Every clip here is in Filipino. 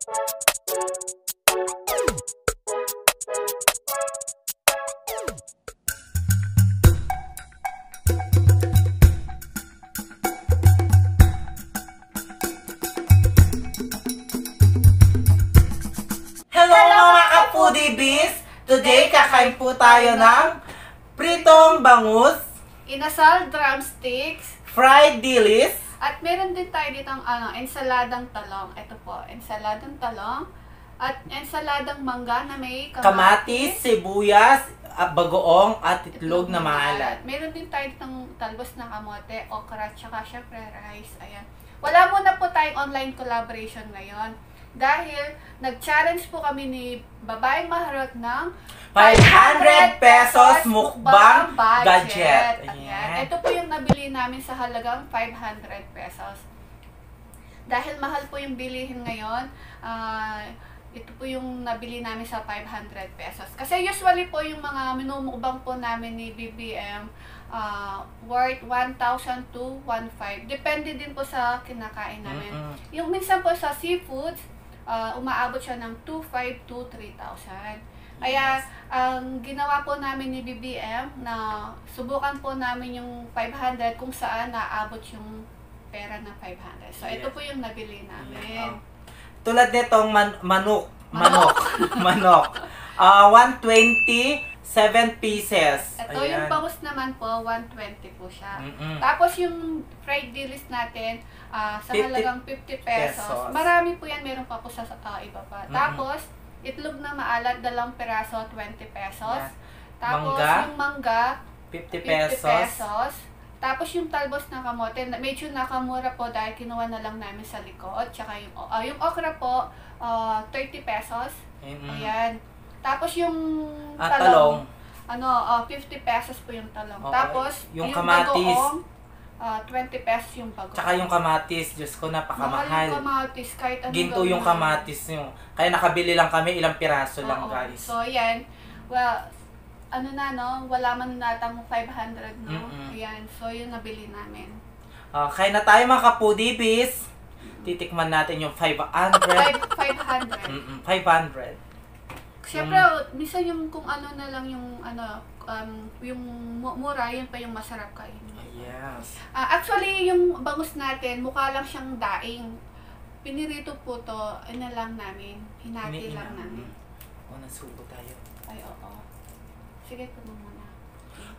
Foodies! Today, kakain po tayo ng pritong bangus, inasal drumsticks, fried dilis, at meron din tayo ditong ensaladang talong. Ito po, ensaladang talong at ensaladang mangga na may kamatis, sibuyas, bagoong at itlog na maalat. Meron din tayo ditong talbos na kamote, okra, tsaka syempre rice. Ayan. Wala muna po tayong online collaboration ngayon. Dahil nag-challenge po kami ni Babaeng Maharot ng 500 pesos mukbang budget. Ayan. Ito po yung nabili namin sa halagang 500 pesos. Dahil mahal po yung bilihin ngayon, ito po yung nabili namin sa 500 pesos. Kasi usually po yung mga minumukbang po namin ni BBM, worth 1,000 to 1,500. Depende din po sa kinakain namin. Yung minsan po sa seafoods, umaabot siya ng 2,500 to 3,000. Kaya, ang ginawa po namin ni BBM na subukan po namin yung 500 kung saan naabot yung pera ng 500. So, ito po yung nabili namin. Tulad nitong manok. 120, 7 pieces. Ito yung bangus naman po, 120 po siya. Tapos yung fried dilis natin, sa halagang 50 pesos. Marami po yan, meron pa po sa iba pa. Tapos, itlog na maalat, 2 peraso, 20 pesos. Tapos, yung mangga, 50 pesos. Tapos, yung talbos na kamote, medyo nakamura po dahil kinuha na lang namin sa likod. Tsaka yung okra po, 30 pesos. Ayan. Tapos, yung talong, 50 pesos po yung talong. Tapos, yung kamatis, 20 pesos yung bagoong. Tsaka yung kamatis, Diyos ko, napakamahal. Mahal yung kamatis, kahit anong ginto yung kamatis yung. Kaya nakabili lang kami, ilang piraso lang, guys. So, yan. Well, wala man natang 500, no? Ayan. So, yun nabili namin. Kaya na tayo mga kapudibis. Titikman natin yung 500. 500. 500. Siyempre, minsan yung kung ano na lang yung yung mura, yun pa yung masarap kainin. Yes. Actually, yung bangus natin, mukha lang siyang daing. Pinirito po to, lang namin. Hinati lang namin. Unang subo tayo. Ay, oo. Sige, ito muna.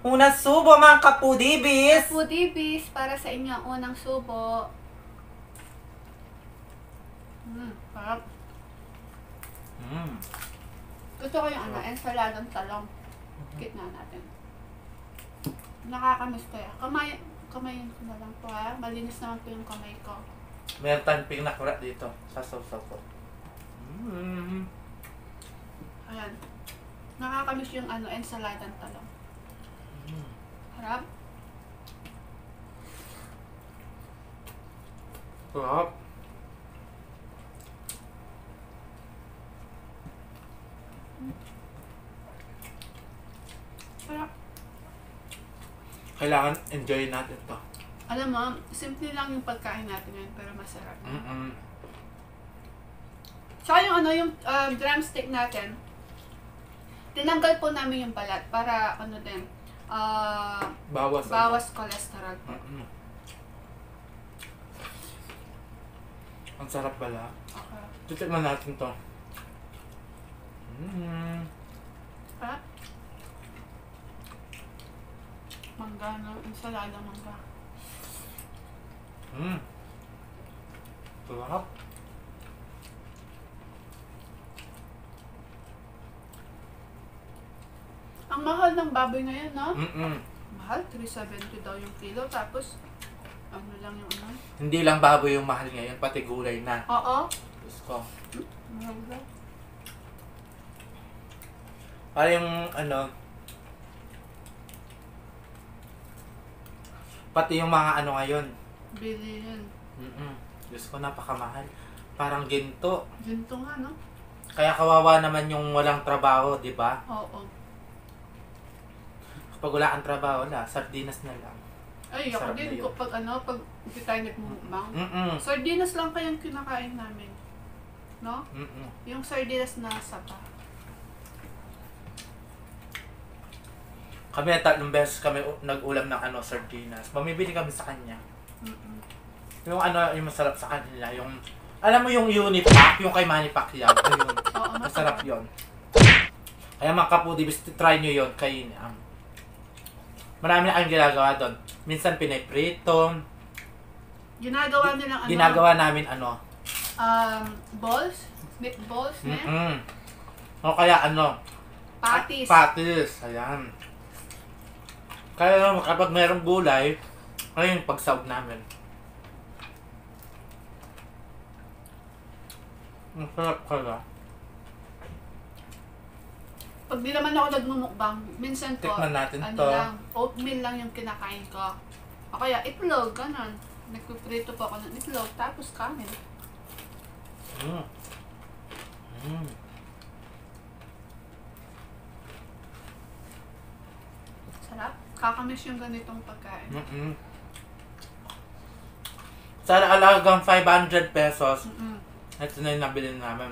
Unang subo mga kapudibis! Kapudibis, para sa inyo, unang subo. Sarap. Gusto ko yung ensaladang talong. Gitna natin. Nakakamiss ko yan. Kamayin ko na lang po ha. Malinis naman po yung kamay ko. Meron tayong pinakura dito. Sasaw-saw ko. Ayan. Nakakamiss yung ensaladang talong. Harap. Sarap. Sarap. Kailangan enjoy natin to. Alam mo, simple lang yung pagkain natin ngayon, pero masarap. Tsaka yung drumstick natin, tinanggal po namin yung balat para din, bawas cholesterol. Ang sarap pala. Okay. Titikman natin to. Sarap. Mangga, ensalada mangga. Sarap. Ang mahal ng baboy ngayon, no? Mahal? 370 daw yung kilo, tapos lang yung Hindi lang baboy yung mahal ngayon, pati gulay na. Oo. Diyos ko. Mahal ba? Para yung pati yung mga ngayon. Bilihin. Diyos ko, napakamahal. Parang ginto. Ginto nga, no? Kaya kawawa naman yung walang trabaho, di ba? Oo. Kapag wala kang trabaho, sardinas na lang. Ay, ako din. Pag hindi tayo nagmumukbang. Mm-mm. Sardinas lang kayang kinakain namin. No? Mm-mm. Yung sardinas na sapa. Kami 3 beses kami nag-ulam ng sardinas. Bumibili kami sa kanya. Mm-mm. Yung yung masarap sa kanila, yung alam mo yung Unipac, yung kay Manny Pacquiao, ayun. Oo, Masarap 'yon. Kaya mga kapudibis, try nyo 'yon kay marami na kayong ginagawa doon. Minsan piniprito. Ginagawa namin balls, meatballs na yan. Mm-mm. O kaya Patties. Patties, ayan. Kaya kapag merong gulay, ayun yung pagsawag namin. Masarap kaya. Pag di naman ako nagmumukbang, minsan po, Tikman natin to. lang, oatmeal lang yung kinakain ko. O kaya itlog, ganun. Nagpiprito po ako ng itlog, tapos kanin. Mm. Mm. Sarap. Kakamiss yung ganitong pagkain. Mm-mm. Sa alagang 500 pesos, Mm-mm. ito na yung nabili namin.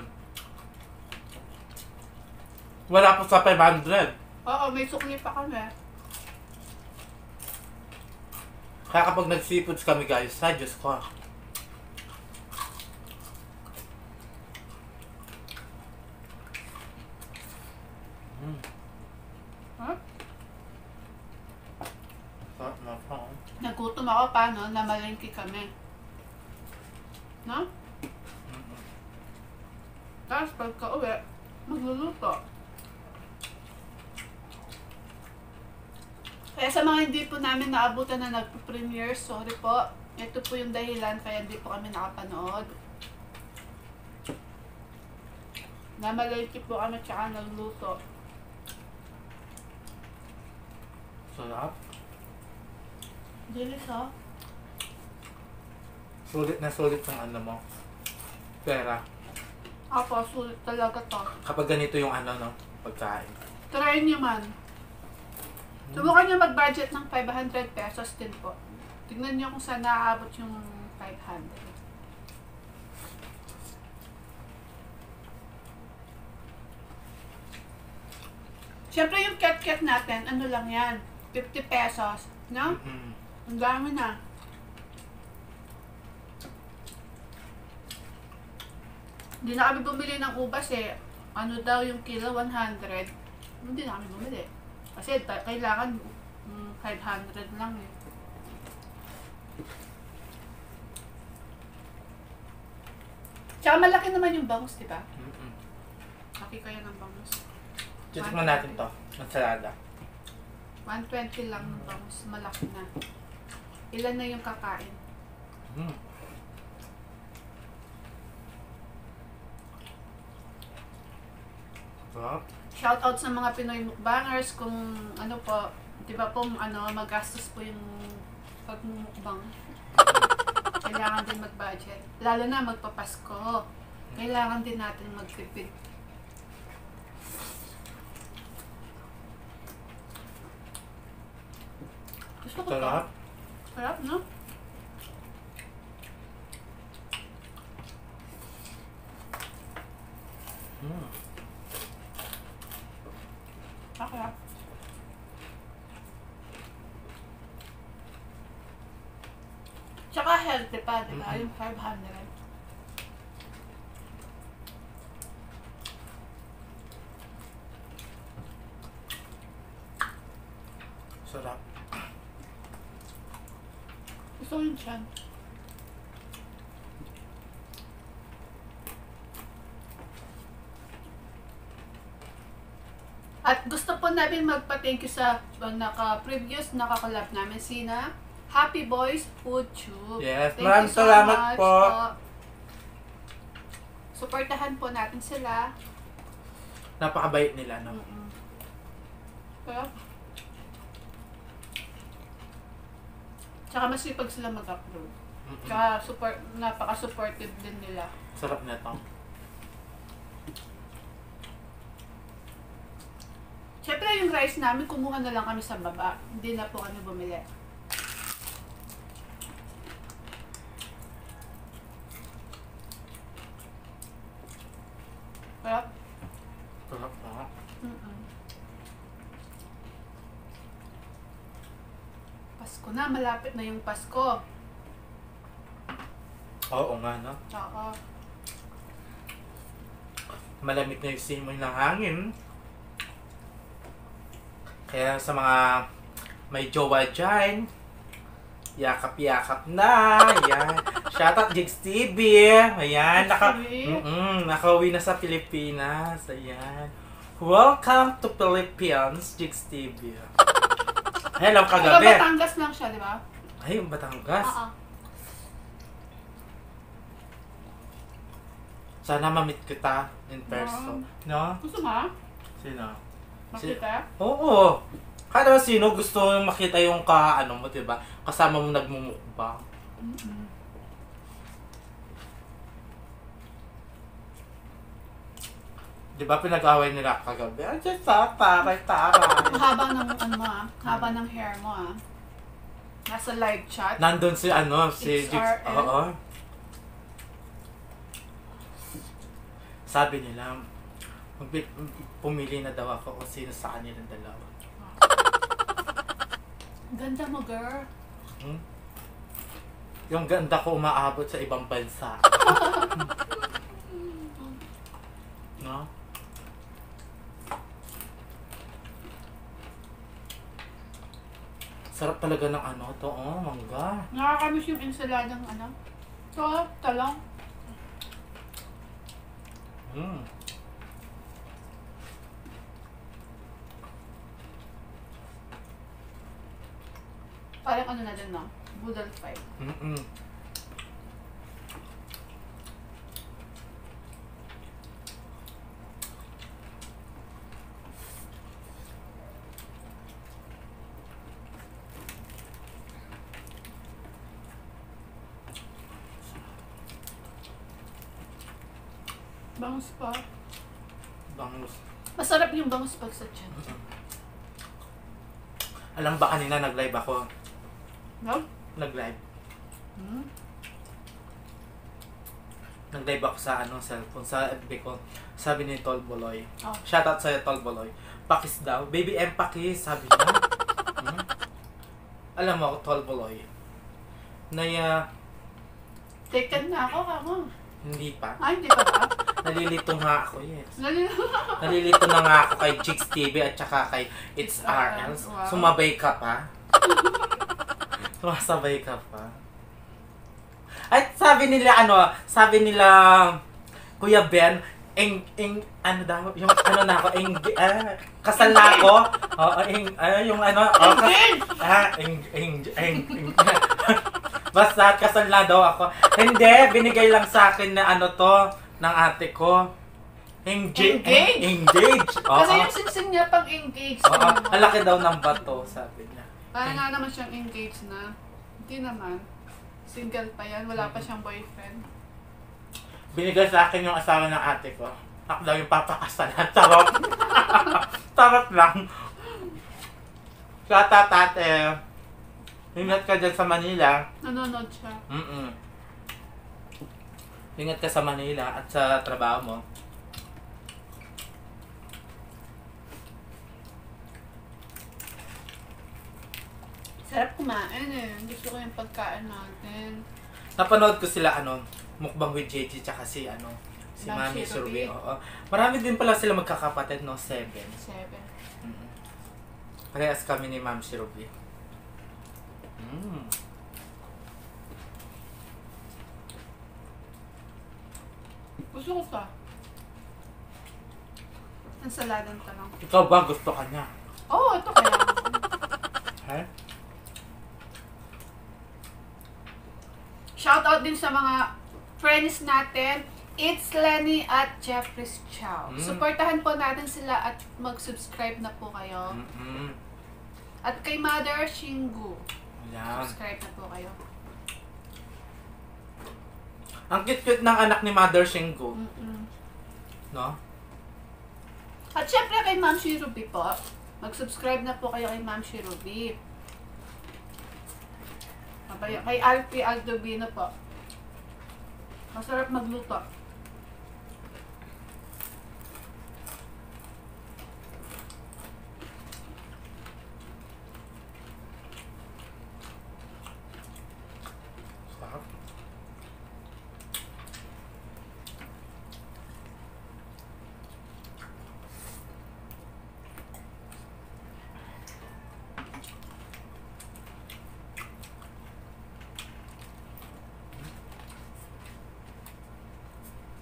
Wala po sa 500. Oo, may sukli pa kami. Kaya kapag nag-seafoods kami guys, ay Diyos ko. Mm. Huh? Sarap na po. Nagutom ako pa, no? Namalengke kami. No? Mm-mm. Tapos pagka uwi, magluluto. Kaya sa mga hindi po namin naabutan na nagpo-premiere, sorry po. Ito po yung dahilan kaya hindi po kami nakapanood. Namalengke po kami tsaka nagluto. Sarap. Dilis, oh. Sulit na sulit yung mo. Pera. Apo, sulit talaga to. Kapag ganito yung pagkain. Try nyo man. Subukan nyo mag-budget ng 500 pesos din po. Tignan nyo kung saan naaabot yung 500. Siyempre yung cat-cat natin, ano lang yan? 50 pesos. No? Mm-mm. Ang dami na. Hindi na kami bumili ng ubas eh. Ano daw yung kilo? 100. Hindi na kami bumili. Kasi kailangan 500 lang eh. Tsaka malaki naman yung bangus, di ba? Mm-mm. Laki kaya ng bangus. Titikman natin to. Ensalada. 120 lang ng bangus. Malaki na. Ilan na yung kakain? Mm. Sarap. Shout out sa mga Pinoy mukbangers kung ano po, 'di ba po magastos po yung pagmumukbang. Kailangan din mag-budget. Lalo na magpapasko. Kailangan din natin magtipid. Gusto ko to. Sarap. Sarap, no? Mm. Sarap. Tsaka healthy pa, di ba? Yung 500. Sarap. Gusto ko yung tiyan. At gusto po namin magpa-thank you sa naka-previous nakakolab namin sina Happy Boys Food Tube. Yes, Thank maraming you so salamat much po. Suportahan po natin sila. Napakabait nila, no? Kaya, tsaka masipag sila mag-upload. Mm-mm. Tsaka napaka-supportive din nila. Sarap na to. Siyempre yung rice namin, kumuha na lang kami sa baba. Hindi na po kami bumili. Sarap. Sarap na. Mm-mm. Pasko na, malapit na yung Pasko. Oo nga, no? Oo. Malamig na yung simoy ng hangin. Kaya sa mga may jowa dyan, yakap-yakap na. Ayan. Shoutout Jigs TV. Ayan. Nakauwi na sa Pilipinas. Ayan. Welcome to Philippines, Jigs TV. Hello, kagabi. Batangas lang siya, di ba? Ay, Batangas. Oo. Sana ma-meet kita in person. No? Gusto mo? Sino? Makita? Oo. Kada sino gusto yung makita yung ano mo, diba? Kasama mo nagmumukbang. Mm-mm. Diba pinag-away nila kagabi? Ay, just taray. Ang haba ng ano mo haba ng hair mo Nasa live chat. Nandun si si Jigs. XRL. Oo. Sabi nila, pumili na daw ako kung sino sa kanilang dalawa. Ganda mo, girl. Hmm? Yung ganda ko umaabot sa ibang bansa. No? Sarap talaga ng to, mangga. Nakakamiss yung ensaladang So, talong. Mm. Parang na din, no? Boodle fight. Mm-mm. Bangus pa. Bangus. Masarap yung bangus pag sa tiyan. Alam ba kanina nag-live ako? No? Nag-live. Hmm? Nag-live ako sa cellphone, sa FB ko. Sabi ni Tol Boloy. Oh. Shoutout sa'yo, Tol Boloy. Pakis daw. Baby M pakis, sabi niya. Hmm? Alam mo ako, Tol Boloy. Taken na ako, kamo. Hindi pa. Hindi pa ba? Nalilito nga ako, yes. Nalilito na nga ako kay Jigs TV at saka kay It's RL. Wow. Sumabay ka pa. Sumasabay ka pa. At sabi nila, Kuya Ben, yung na ako, kasal na ako. Basta kasal na daw ako. Hindi, binigay lang sa akin na ng ate ko. Engage? Kasi yung sinsing niya pang engage. Ang laki daw ng bato, sabi niya. Parang nga naman siyang engaged na. Hindi naman. Single pa yan. Wala pa siyang boyfriend. Binigay sa akin yung asawa ng ate ko. Ako daw yung papakasalan. Tarot. Tarot lang. Shoutout ate. Ingat ka dyan sa Manila. Nanonood siya. Ingat ka sa Manila at sa trabaho mo. Sarap kumain Gusto ko yung pagkain natin. Napanood ko sila mukbang with JJ tsaka si Ma'am Mami Shirley. Survey. Oo. Marami din pala sila magkakapatid, 7. 7. Parehas kami ni Ma'am Shirley. Gusto ko pa. Ensaladang talong. Ikaw ba gusto ka niya? Oo, ito kaya. Ha? Shoutout din sa mga friends natin. It's Lenny at Jeffrey's Chow. Supportahan po natin sila at mag-subscribe na po kayo. At kay Mother Shingu. Yan. Subscribe na po kayo. Ang cute-cute ng anak ni Mother Shingo. No? At syempre kay Ma'am Shirubi po. Mag-subscribe na po kayo kay Ma'am Shirubi. Kay Alfie Aldovino po. Masarap magluto.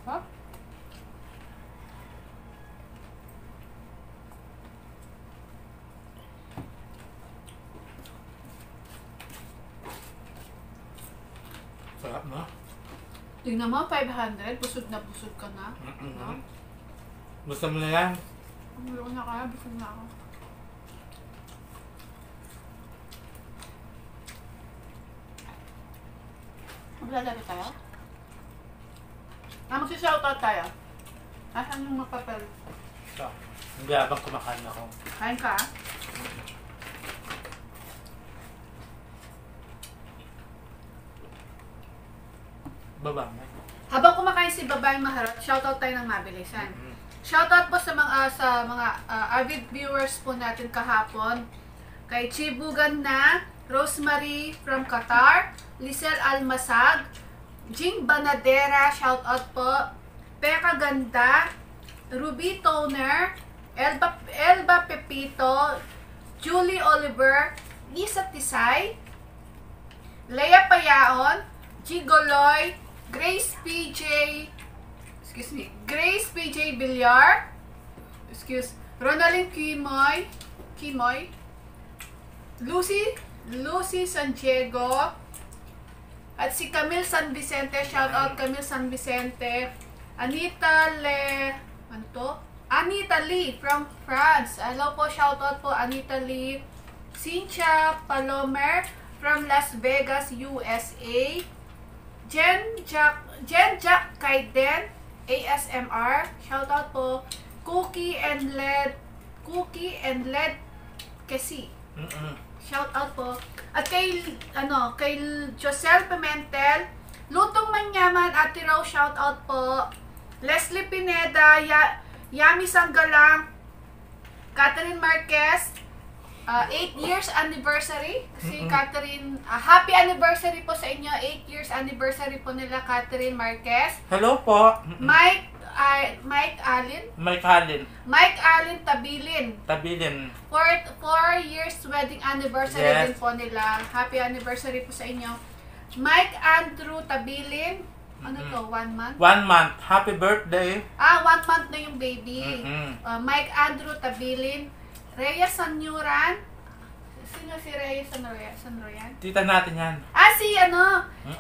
Huh? Sarap na. Tingnan mo, 500. Busog na busog ka na. No? Gusto mo na yan? Ulo na kaya, busog na ako. Maglalaro tayo? Magsi-shoutout tayo. Asan yung mapapel? So, hindi habang kumakain ako. Kain ka? Baba. Habang kumakain si Babaeng Maharot, shoutout tayo ng mabilisan. Shoutout po sa mga avid viewers po natin kahapon. Kay Chibugan na, Rosemary from Qatar, Lisel Almasag, Jing Banadera, shoutout po. Peka Ganda, Ruby Toner, Elba Pepito, Julie Oliver, Lisa Tisay, Leia Payaon, Gigoloy, Grace PJ Villar, Ronaldin Kimoy, Lucy Santiago, at si Camille San Vicente, shout out Camille San Vicente, Anita Lee from France. Hello po, shout out po Anita Lee. Cynthia Palomer from Las Vegas, USA. Jen Jack Kaiden, ASMR, shout out po. Cookie and Led Kesi. Shout out po. At kay Josel Pimentel, Lutong Manyaman, Ate Rose, shout out po. Leslie Pineda, Yami Sanggalang, Catherine Marquez, 8 years anniversary. Si Catherine, happy anniversary po sa inyo. 8 years anniversary po nila, Catherine Marquez. Hello po. Mike Allen Tabilin. 4 years wedding anniversary din po nila. Happy anniversary po sa inyo. Mike Andrew Tabilin. Ano to? 1 month? 1 month. Happy birthday. 1 month na yung baby. Mike Andrew Tabilin. Rhea Sanyuran. Sino si Rhea Sanyuran? Tita natin yan.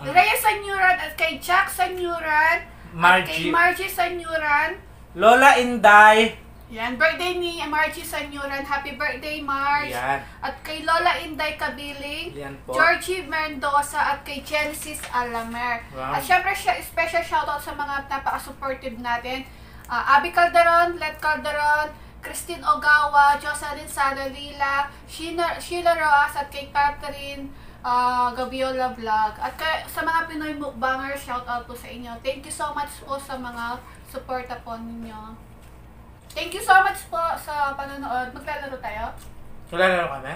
Rhea Sanyuran at kay Jack Sanyuran. At kay Margie Sanyuran. Lola Inday. Yan, birthday ni Margie Sanyuran. Happy birthday, Marge. Yan. At kay Lola Inday Kabiling. Yan po. Georgie Mendoza at kay Genesis Alamer. Wow. At syempre, special shoutout sa mga napaka-supportive natin. Abby Calderon, Let Calderon, Christine Ogawa, Jocelyn Salalila, Sheila Roas at kay Catherine Gabiola Vlog. At sa mga Pinoy Mukbangers, shoutout po sa inyo. Thank you so much po sa mga suporta po ninyo. Thank you so much po sa panonood. Maglalaro tayo? Maglalaro kami?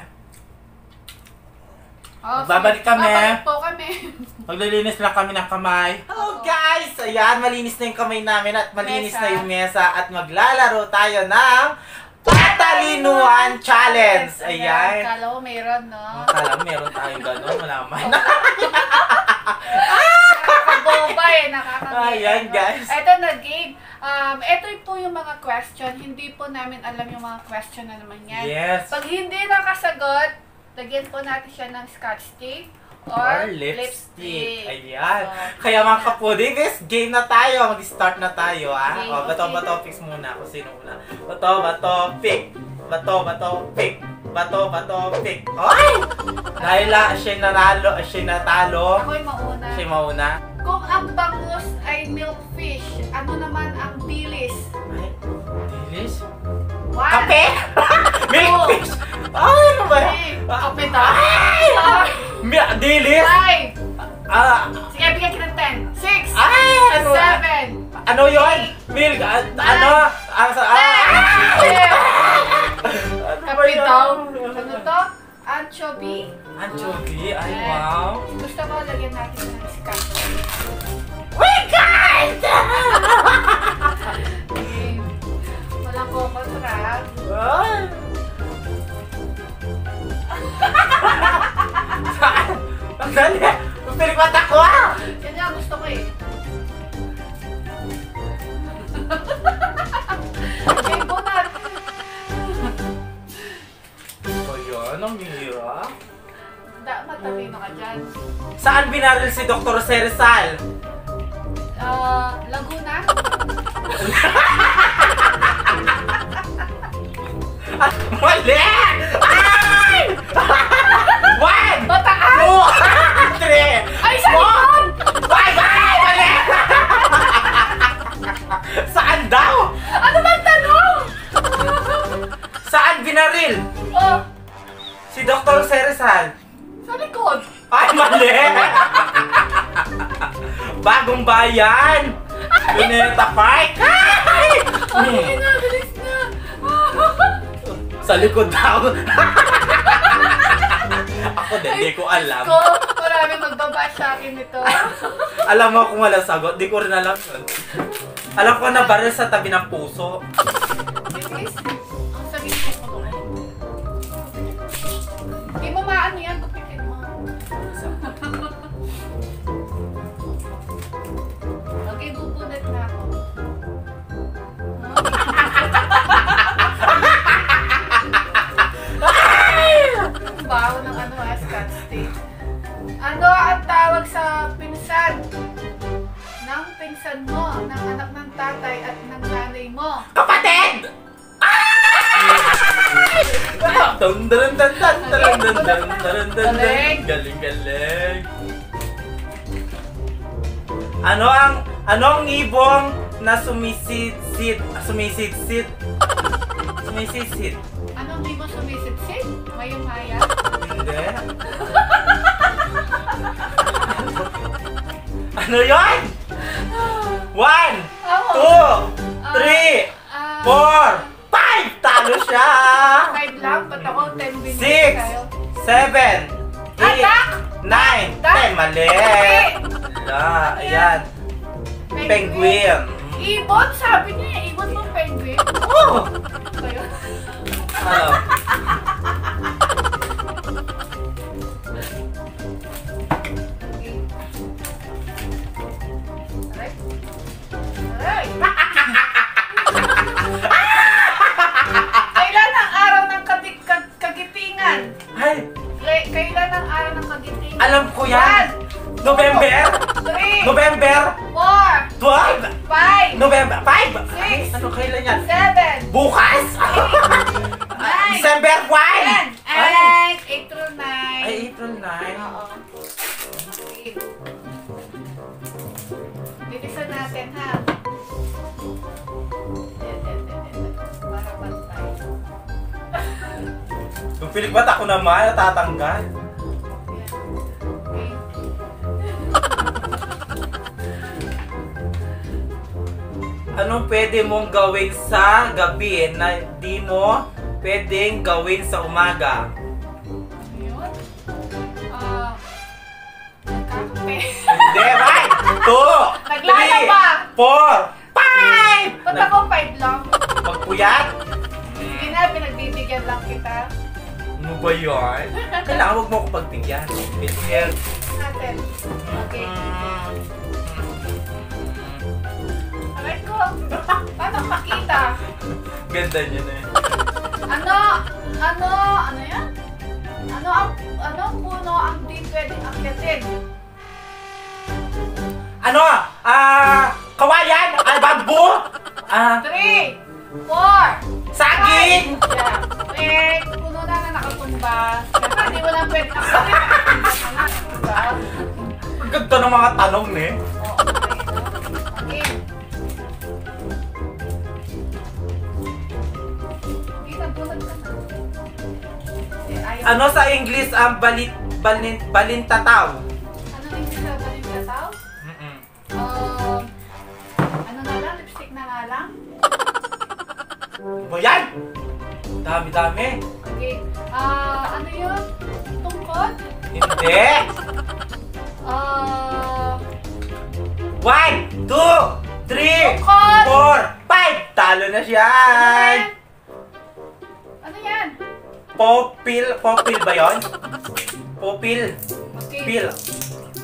Babalik po kami. Maglilinis lang kami ng kamay. Hello guys! Ayan, malinis na yung kamay namin at malinis na yung mesa at maglalaro tayo ng Patalinuan Challenge! Ayan. Kala mo mayroon, no? Kala mo meron tayong gano'n, malaman. Nakakaboba nakakagigil. Ayan guys. Ito na game. Ito po yung mga question. Hindi po namin alam yung mga question na naman yan. Yes. Pag hindi nakasagot, lagyan po natin siya ng scotch tape or lipstick. Ayan. So, Kaya mga kapuding, guys, game na tayo. Mag-start na tayo, ha? Okay, O, bato, fix muna kung sino una. Bato, pick. Bato, pick. Bato, pick. Ay! Dahil siya'y natalo. Ako'y mauna. Siya'y mauna. Kung ang bangus ay milkfish, ano naman ang dilis? Ay, dilis? 1. Kape? Milkfish! Ay, ano ba? Kape to? Dilis? 5. Sige, bigyan kita ng 10. 6. Ay, ano? 7. Ano yun? Milk? Ano? Kape to? Ano to? Anchovy? Anchovy? Ay, Yes. wow. Gusto ko lagyan natin ng scotch. Wait, guys! Okay. Walang kokontrag. Ang dali! Pilik mata ko, ah! Yan nga gusto ko eh. ka dyan. Saan binaril si Dr. Serizal? Laguna? Mali! Ay! 1! Bataan! 2! 3! Ay, sa likod! Bye! Mali! Saan daw? Ano bang tanong? Saan binaril Oh, si Dr. Serizal? sa likod. Ay, mali! Bagong Bayan! Luneta Park! Ay! Ay, na, bilis na. Sa likod daw. Ako din, di ko alam. Ko, maraming magbabash sa akin nito. Alam mo kung walang sagot, di ko rin alam yun. Alam ko na baril sa tabi ng puso. Bilis. Ang sabi ko doon. Hindi mo maano yan, gupitin mo. Okay, bubunat na ako. Baho ng ano, Scotch tape. Ano ang tawag sa pinsan ng pinsan mo, ng anak ng tatay at ng nanay mo? Kapatid! Dun dun dun dun dun dun dun dun dun. Galing, galing. Ano ang ibong na sumisid-sid? Sumisid-sid? Ano, hindi mo sumisipsip? Mayang-maya? Hindi. Ano yun? 1, 2, 3, 4, 5! Talo siya! 5 lang, ba't ako 10 binigay 6, sa'yo? 7, 8, Atak! 9, 10. Mali! Wala, ayan. Penguin. Ibon, sabi niya, ibon mo penguin. Oh! Kayo? Ano? Aray! Kailan ang araw ng kagitingan? Ay, Kailan ang araw ng kagitingan? alam ko yan! November! 3, November! 4, 12! 5, November 5! Six. Ano kailan yan? 7, Bukas? 9, December 1! 10, and April 9. Ay, April 9. Oo. Okay. Bilisan natin, ha? Para pantay. Kung pilig ba't ako naman, natatanggal? Okay. Anong pwede mong gawin sa gabi na di mo pwedeng gawin sa umaga? Yun. Nagkakape. Hindi, right? 2, Naglalaba. 3, 4, 5! Ba't ako 5 lang? Magpuyat? Hindi na, pinagbibigyan lang kita. Ano ba yun? Kailangan huwag mo ako pagbigyan. Bigyan. Natin. Okay. Aray ko. Paano makita? Ganda niya na eh. Ano yan? Ano ang puno ang di pwedeng akyatin? Ano? Kawayan? Bamboo? 3, 4, Saging? Yeah. Puno na nakatumba. Kaya hindi mo lang pwedeng akyatin. Diba? Ang ganda ng mga tanong eh. Oo, okay. Okay, nagbulag ka na. Ano sa English ang balintataw? Ano yung sasabihin ka tao? Ano na lang? Lipstick na nga lang? Ba yan? Dami-dami. Okay. Ano yun? Tungkod? Hindi. 1, 2, 3, 4, Tungkod! 5! Talo na siya! Ano yan? Popil ba yun? Popil. Okay. Pil.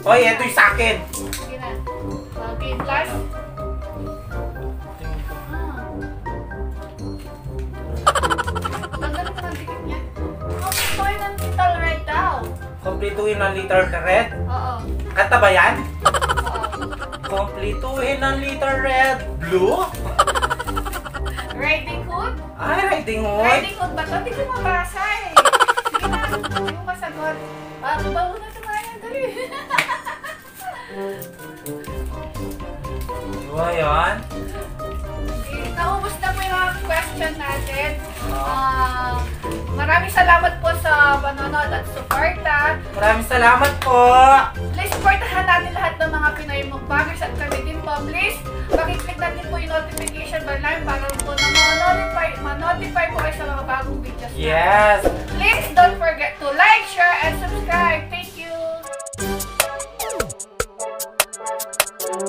Oy, eto yung sa akin. Sige na. Okay, plus. Tanggalin mo ng dikit niya. How to toy ng mental right now? kumpletuhin ang letter red. Oo. Kanta ba yan? Oo. Kumpletuhin ang letter red. Blue? Riding Hood? Ay, Riding Hood. Riding Hood ba ito? Hindi ko mabasa eh. Sige na, hindi ko masagot. Bauna sa mga yan, dali. Diba yan? Naubos na po yung mga question natin. Maraming salamat po sa panonood at suporta. Maraming salamat po. Please supportahan natin lahat ng mga Pinoy Mukbangers at kami din po. Please, pakiclick natin po yung notification bell namin para po na ma-notify po kayo sa mga bagong videos natin. Yes. Please don't forget to like, share, and